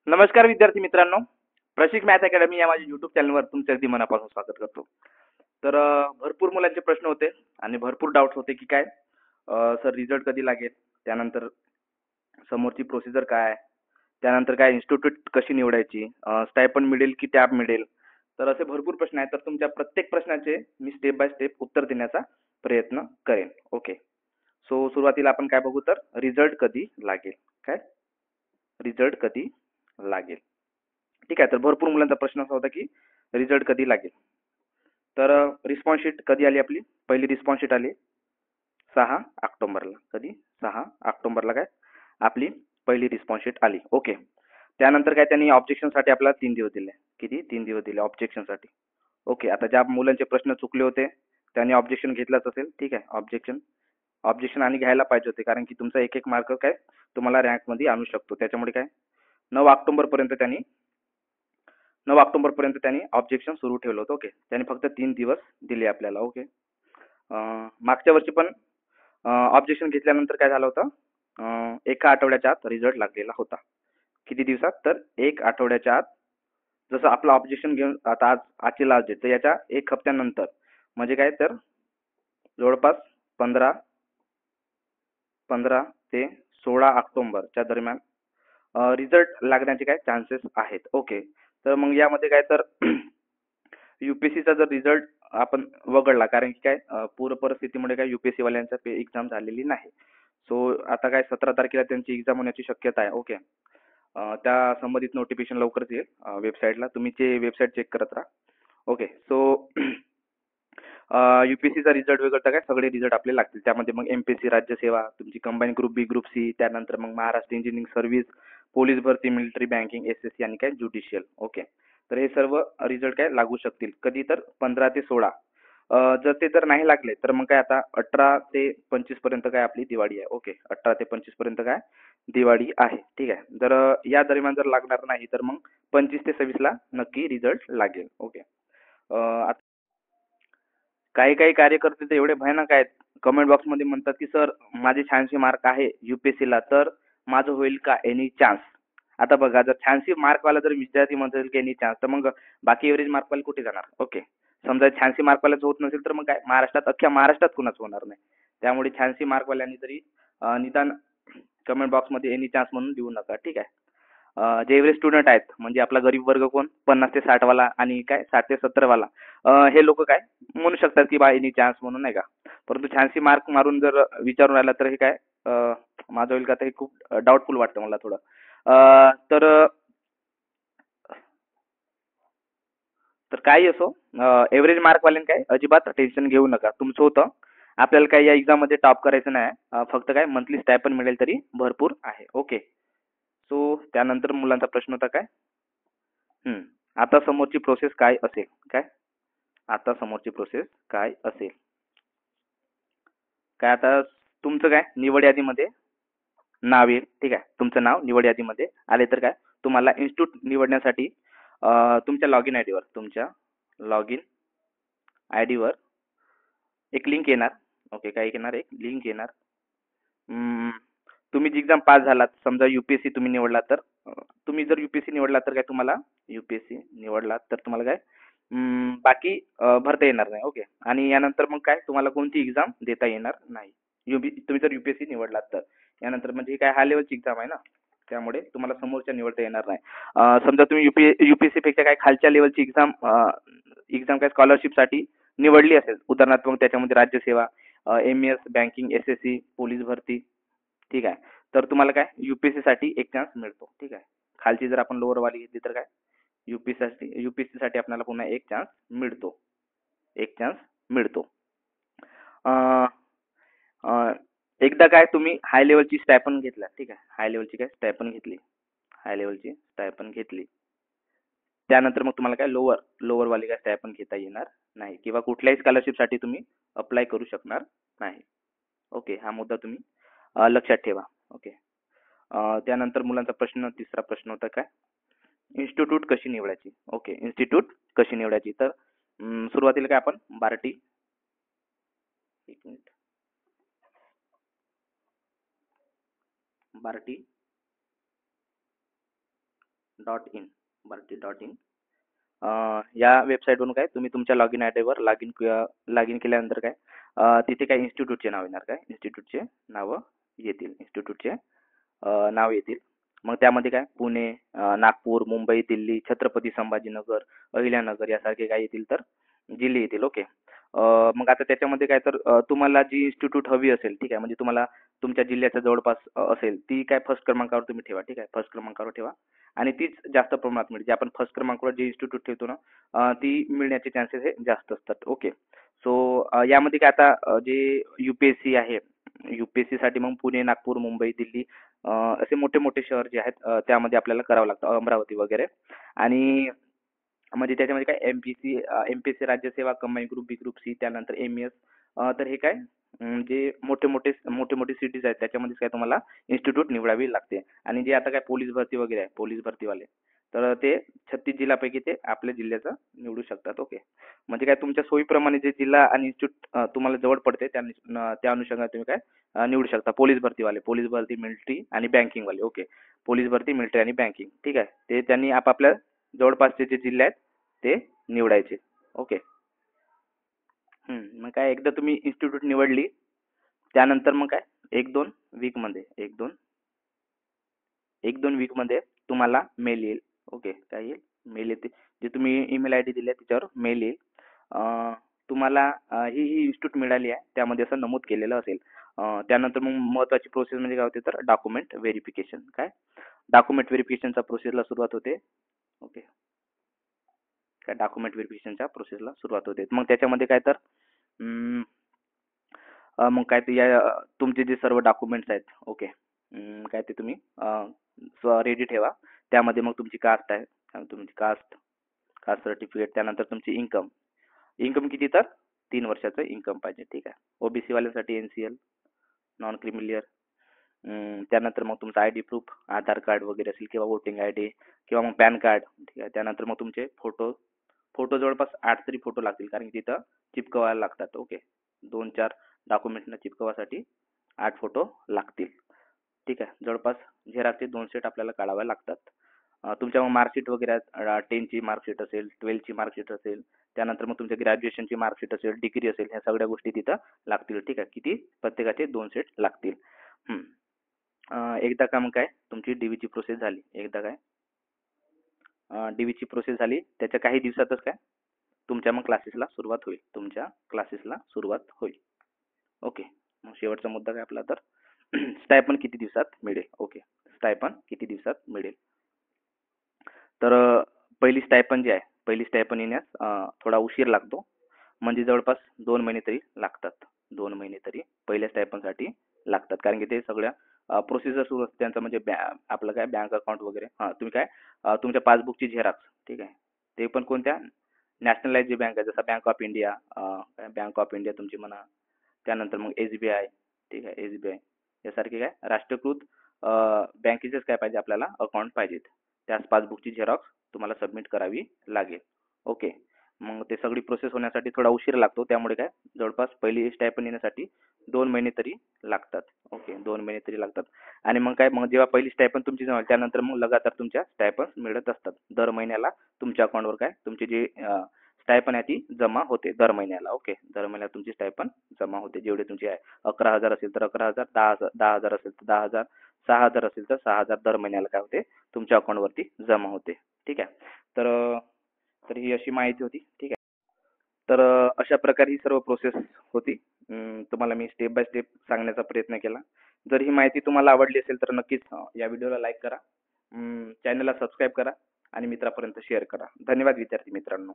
नमस्कार विद्यार्थी मित्रांनो, प्रशिक मॅथ अकॅडमी या माझ्या यूट्यूब चॅनलवर तुमचे अगदी मनापासून स्वागत करतो. तर भरपूर मुलांचे प्रश्न होते आणि भरपूर डाऊट्स होते की काय सर रिझल्ट कधी लागेल, त्यानंतर समोरची प्रोसिजर काय आहे, त्यानंतर काय इन्स्टिट्यूट कशी निवडायची, स्टायपंड मिळेल की टॅब मिळेल. तर असे भरपूर प्रश्न आहेत. तर तुमच्या प्रत्येक प्रश्नाचे मी स्टेप बाय स्टेप उत्तर देण्याचा प्रयत्न करेन. ओके. सो सुरुवातीला आपण काय बघू, तर रिझल्ट कधी लागेल. काय रिझल्ट कधी लागेल. ठीक आहे. तर भरपूर मुलांचा प्रश्न असा होता की रिझल्ट कधी लागेल. तर रिस्पॉन्स शीट कधी आली आपली, पहिली रिस्पॉन्स शीट आली 6 ऑक्टोबरला. कधी 6 ऑक्टोबरला काय आपली पहिली रिस्पॉन्स शीट आली. ओके. त्यानंतर काय त्यांनी ऑब्जेक्शनसाठी आपल्याला 3 दिवस दिले. किती 3 दिवस दिले ऑब्जेक्शनसाठी. ओके. आता ज्या मुलांचे प्रश्न चुकले होते त्यांनी ऑब्जेक्शन घेतलंच असेल. ठीक आहे. ऑब्जेक्शन ऑब्जेक्शन आणि घ्यायला पाहिजे होते, कारण की तुमचा एक एक मार्क काय तुम्हाला रँकमध्ये आणू शकतो. त्याच्यामुळे काय 9 ऑक्टोबरपर्यंत त्यांनी 9 ऑक्टोबरपर्यंत त्यांनी ऑब्जेक्शन सुरू ठेवलं होतं. ओके. त्यांनी फक्त 3 दिवस दिले आपल्याला. ओके. मागच्या वर्षी पण ऑब्जेक्शन घेतल्यानंतर काय झालं होतं, एका आठवड्याच्या आत रिझल्ट लागलेला होता. किती दिवसात, तर 1 आठवड्याच्या आत. जसं आपलं ऑब्जेक्शन घेऊन आता आजची लास्ट डेट, तर याच्या 1 हफ्त्यानंतर म्हणजे काय, तर जवळपास 15 ते 16 ऑक्टोबरच्या दरम्यान रिझल्ट लागण्याचे काय चान्सेस आहेत. ओके. तर मग यामध्ये काय, तर युपीएससीचा जर रिझल्ट आपण वगळला, कारण की काय पूर परिस्थितीमुळे काय युपीएससी वाल्यांचा एक्झाम झालेली नाही. सो आता काय 17 तारखेला त्यांची एक्झाम होण्याची शक्यता आहे. ओके. त्या संबंधित नोटिफिकेशन लवकरच येईल वेबसाईटला. तुम्ही ते वेबसाईट चेक करत राहा. ओके. सो युपीएससीचा रिझल्ट वगळता काय सगळे रिझल्ट आपले लागतील. त्यामध्ये मग एमपीएससी राज्यसेवा, तुमची कंबाईन ग्रुप बी, ग्रुप सी, त्यानंतर मग महाराष्ट्र इंजिनिअरिंग सर्व्हिस, पोलीस भरती, मिलिटरी, बँकिंग, एसएससी आणि काय ज्युडिशियल. ओके. तर हे सर्व रिझल्ट काय लागू शकतील कधी, तर 15 ते 16. जर ते जर नाही लागले तर मग काय आता 18 ते 25 पर्यंत काय आपली दिवाळी आहे. ओके. 18 ते 25 पर्यंत काय दिवाळी आहे. ठीक आहे. जर या दरम्यान जर लागणार नाही तर मग 25 ते 26 ला नक्की रिझल्ट लागेल. ओके. आता काही काही कार्यकर्ते तर एवढे भयानक आहेत, कमेंट बॉक्समध्ये म्हणतात की सर माझे 86 मार्क आहे युपीएससीला, तर माझं होईल का एनी चान्स. आता बघा, जर 86 मार्कवाला जर विद्यार्थी म्हणतील की एनी चान्स, तर मग बाकी एव्हरेज मार्कवाले कुठे जाणार. ओके. समजा 86 मार्कवाल्याच होत नसेल तर मग काय महाराष्ट्रात, अख्ख्या महाराष्ट्रात कुणाच होणार नाही. त्यामुळे 86 मार्कवाल्यांनी तरी निदान कमेंट बॉक्समध्ये एनी चान्स म्हणून देऊ नका. ठीक आहे. जे एव्हरेज स्टुडंट आहेत, म्हणजे आपला गरीब वर्ग कोण, 50 ते 60 वाला आणि काय 60 ते 70 वाला, हे लोक काय म्हणू शकतात की बा एनी चान्स म्हणून, नाही का. परंतु 86 मार्क मारून जर विचारून राहिला तर हे काय माझं होईल का, ते खूप डाऊटफुल वाटतं मला थोडं. तर तर काही असो, एव्हरेज मार्कवाल्यांनी काय अजिबात टेन्शन घेऊ नका. तुमचं होतं, आपल्याला काय या एक्झाम मध्ये टॉप करायचं नाही. फक्त काय मंथली स्टायपन मिळेल तरी भरपूर आहे. ओके. सो त्यानंतर मुलांचा प्रश्न होता काय, आता समोरची प्रोसेस काय असेल. काय आता समोरची प्रोसेस काय असेल. काय आता तुमचं काय निवड यादीमध्ये नाव येईल. ठीक आहे. तुमचं नाव निवड यादीमध्ये आले तर काय तुम्हाला इन्स्टिट्यूट निवडण्यासाठी तुमच्या लॉग इन आयडीवर एक लिंक येणार. ओके. काय येणार, एक लिंक येणार. तुम्ही जी एक्झाम पास झालात, समजा युपीएससी तुम्ही निवडला, तर तुम्ही जर युपीएससी निवडला तर काय तुम्हाला युपीएससी निवडला तर तुम्हाला काय बाकी भरता येणार नाही. ओके. आणि यानंतर मग काय तुम्हाला कोणती एक्झाम देता येणार नाही. तुम्ही जर युपीएससी निवडलात तर यानंतर, म्हणजे ही काय हाय लेवलची एक्झाम आहे ना, त्यामुळे तुम्हाला समोरच्या निवडता येणार नाही. समजा तुम्ही युपीएससी पेक्षा काय खालच्या लेवलची एक्झाम एक्झाम काय स्कॉलरशिपसाठी निवडली असेल, उदाहरणार्थ मग त्याच्यामध्ये राज्यसेवा, एमएस, बँकिंग, एसएससी, पोलीस भरती, ठीक आहे, तर तुम्हाला काय युपीएससी साठी एक चान्स मिळतो. ठीक आहे. खालची जर आपण लोअर वाली घेतली तर काय युपीएससी साठी आपल्याला पुन्हा एक चान्स मिळतो. एक चान्स मिळतो. अं, अं, एकदा काय तुम्ही हाय लेवलची स्टायपन घेतला. ठीक आहे. हाय लेवलची काय स्टायपन घेतली, हाय लेवलची स्टायपन घेतली, त्यानंतर मग तुम्हाला काय लोअर वाली काय स्टायपन घेता येणार नाही, किंवा कुठल्याही स्कॉलरशिपसाठी तुम्ही अप्लाय करू शकणार नाही. ओके. हा मुद्दा तुम्ही लक्षात ठेवा. ओके. त्यानंतर मुलांचा प्रश्न, तिसरा प्रश्न होता काय इन्स्टिट्यूट कशी निवडायची. ओके. इन्स्टिट्यूट कशी निवडायची, तर सुरुवातीला काय आपण बार्टी, एक मिनिट, बार्टी .in bharti.in. या वेबसाईटवरून काय तुम्ही तुमच्या लॉगिन आय डीवर लॉगिन केल्यानंतर काय तिथे काय इन्स्टिट्यूटचे नाव येणार, काय इन्स्टिट्यूटचे नावं येतील, इन्स्टिट्यूटचे नाव येतील. मग त्यामध्ये काय पुणे, नागपूर, मुंबई, दिल्ली, छत्रपती संभाजीनगर, अहिल्यानगर यासारखे काय येतील तर जिल्हे येतील. ओके. मग आता त्याच्यामध्ये काय तर तुम्हाला जी इन्स्टिट्यूट हवी असेल, ठीक आहे, म्हणजे तुम्हाला तुमच्या जिल्ह्याच्या जवळपास असेल ती काय फर्स्ट क्रमांकावर तुम्ही ठेवा, ठीक आहे, फर्स्ट क्रमांकावर ठेवा आणि तीच जास्त प्रमाणात मिळते. जे आपण फर्स्ट क्रमांकावर जे इन्स्टिट्यूट ठेवतो ना ती मिळण्याचे चान्सेस हे जास्त असतात. ओके. सो यामध्ये काय आता जे UPSC आहे, UPSC साठी मग पुणे, नागपूर, मुंबई, दिल्ली असे मोठे मोठे शहर जे आहेत त्यामध्ये आपल्याला करावं लागतं, अमरावती वगैरे. आणि म्हणजे त्याच्यामध्ये काय MPSC राज्य सेवा कंबाईन ग्रुप, बी ग्रुप सी, त्यानंतर MES. तर हे काय जे मोठे मोठे सिटीज आहेत त्याच्यामध्ये काय तुम्हाला इन्स्टिट्यूट निवडावी लागते. आणि जे आता काय पोलीस भरती वगैरे आहे, पोलीस भरतीवाले, तर ते 36 जिल्ह्यापैकी ते आपल्या जिल्ह्याचं निवडू शकतात. ओके. म्हणजे काय तुमच्या सोयीप्रमाणे जे जिल्हा आणि इन्स्टिट्यूट तुम्हाला जवळ पडते त्या अनुषंगाने तुम्ही काय निवडू शकता. पोलीस भरती, मिलिटरी आणि बँकिंग वाले. ओके. पोलीस भरती, मिलिटरी आणि बँकिंग, ठीक आहे. ते त्यांनी आपापल्या जवळपासचे जे जिल्हे आहेत ते निवडायचे. ओके. मग काय एकदा तुम्ही इन्स्टिट्यूट निवडली त्यानंतर मग काय एक दोन वीकमध्ये वीकमध्ये तुम्हाला मेल येईल. ओके. काय येईल? मेल येते. जे तुम्ही ईमेल आय डी दिली आहे त्याच्यावर मेल येईल. तुम्हाला ही इन्स्टिट्यूट मिळाली आहे त्यामध्ये असं नमूद केलेलं असेल. त्यानंतर मग महत्त्वाची प्रोसेस म्हणजे काय होते तर डॉक्युमेंट व्हेरिफिकेशन. काय डॉक्युमेंट व्हेरिफिकेशनचा प्रोसेसला सुरुवात होते. ओके. काय डॉक्युमेंट व्हेरिफिकेशनच्या प्रोसेसला सुरुवात होते. मग त्याच्यामध्ये काय तर मग काय ते तुमचे जे सर्व डॉक्युमेंट्स आहेत, ओके, काय ते तुम्ही रेडी ठेवा. त्यामध्ये मग तुमची कास्ट आहे, तुमची कास्ट सर्टिफिकेट, त्यानंतर तुमची इन्कम किती तर 3 वर्षाचं इन्कम पाहिजे, ठीक आहे. OBC वाल्यांसाठी NCL, non creamy layer. त्यानंतर मग तुमचं ID प्रूफ, आधार कार्ड वगैरे असेल किंवा वोटिंग ID किंवा मग पॅन कार्ड, ठीक आहे. त्यानंतर मग तुमचे फोटो जवळपास 8 तरी फोटो लागतील कारण की तिथं चिपकवायला लागतात. ओके. 2-4 डॉक्युमेंटना चिपकवासाठी 8 फोटो लागतील, ठीक आहे. जवळपास झेरॉक्सचे 2 सेट आपल्याला काढावे लागतात. तुमच्या मग मार्कशीट वगैरे आहेत, 10ची मार्कशीट असेल, 12ची मार्कशीट असेल, त्यानंतर मग तुमच्या ग्रॅज्युएशनची मार्कशीट असेल, डिग्री असेल, ह्या सगळ्या गोष्टी तिथं लागतील, ठीक आहे. किती? प्रत्येकाचे 2 सेट लागतील. एकदा का मग काय तुमची DVची प्रोसेस झाली, DVची प्रोसेस झाली त्याच्या काही दिवसातच काय तुमच्या मग क्लासेसला सुरुवात होईल. ओके. मग शेवटचा मुद्दा काय आपला तर स्टायपन किती दिवसात मिळेल. ओके. स्टायपन किती दिवसात मिळेल. तर पहिली स्टायपन येण्यास थोडा उशीर लागतो, म्हणजे जवळपास 2 महिने तरी लागतात. 2 महिने तरी पहिल्या स्टायपनसाठी लागतात कारण की ते सगळ्या प्रोसिजर सुरू असते त्यांचं, म्हणजे आपलं काय बँक अकाउंट वगैरे. तुम्ही काय तुमच्या पासबुकची झेरॉक्स, ठीक आहे, ते पण कोणत्या नॅशनलाइज बँक आहे जसं बँक ऑफ इंडिया तुमची म्हणा, त्यानंतर मग SBI, ठीक आहे, SBI यासारखे काय राष्ट्रीयकृत बँकेचेच काय पाहिजे आपल्याला अकाउंट पाहिजेत. त्याच पासबुकची झेरॉक्स तुम्हाला सबमिट करावी लागेल. ओके. मग ते सगळी प्रोसेस होण्यासाठी थोडा उशीर लागतो, त्यामुळे काय जवळपास पहिली स्टायपन येण्यासाठी 2 महिने तरी लागतात. ओके. 2 महिने तरी लागतात. आणि मग जेव्हा पहिली स्टायपन तुमची जमा त्यानंतर मग लगातार तुमच्या स्टायपन्स मिळत असतात. दर महिन्याला तुमच्या अकाउंटवर काय तुमची जी स्टायपन आहे ती जमा होते दर महिन्याला. ओके. दर महिन्याला तुमची स्टायपन जमा होते. जेवढे तुमचे आहे 11,000 असेल तर 11,000, 10,000 असेल तर 10,000, 6,000 असेल तर 6,000 दर महिन्याला काय होते तुमच्या अकाउंटवरती जमा होते, ठीक आहे. तर ही अशी माहिती होती, ठीक आहे. तर अशा प्रकारे ही सर्व प्रोसेस होती. तुम्हाला मी स्टेप बाय स्टेप सांगण्याचा प्रयत्न केला. जर ही माहिती तुम्हाला आवडली असेल तर नक्कीच या व्हिडिओला लाईक करा, चॅनलला सबस्क्राईब करा आणि मित्रापर्यंत शेअर करा. धन्यवाद विद्यार्थी मित्रांनो.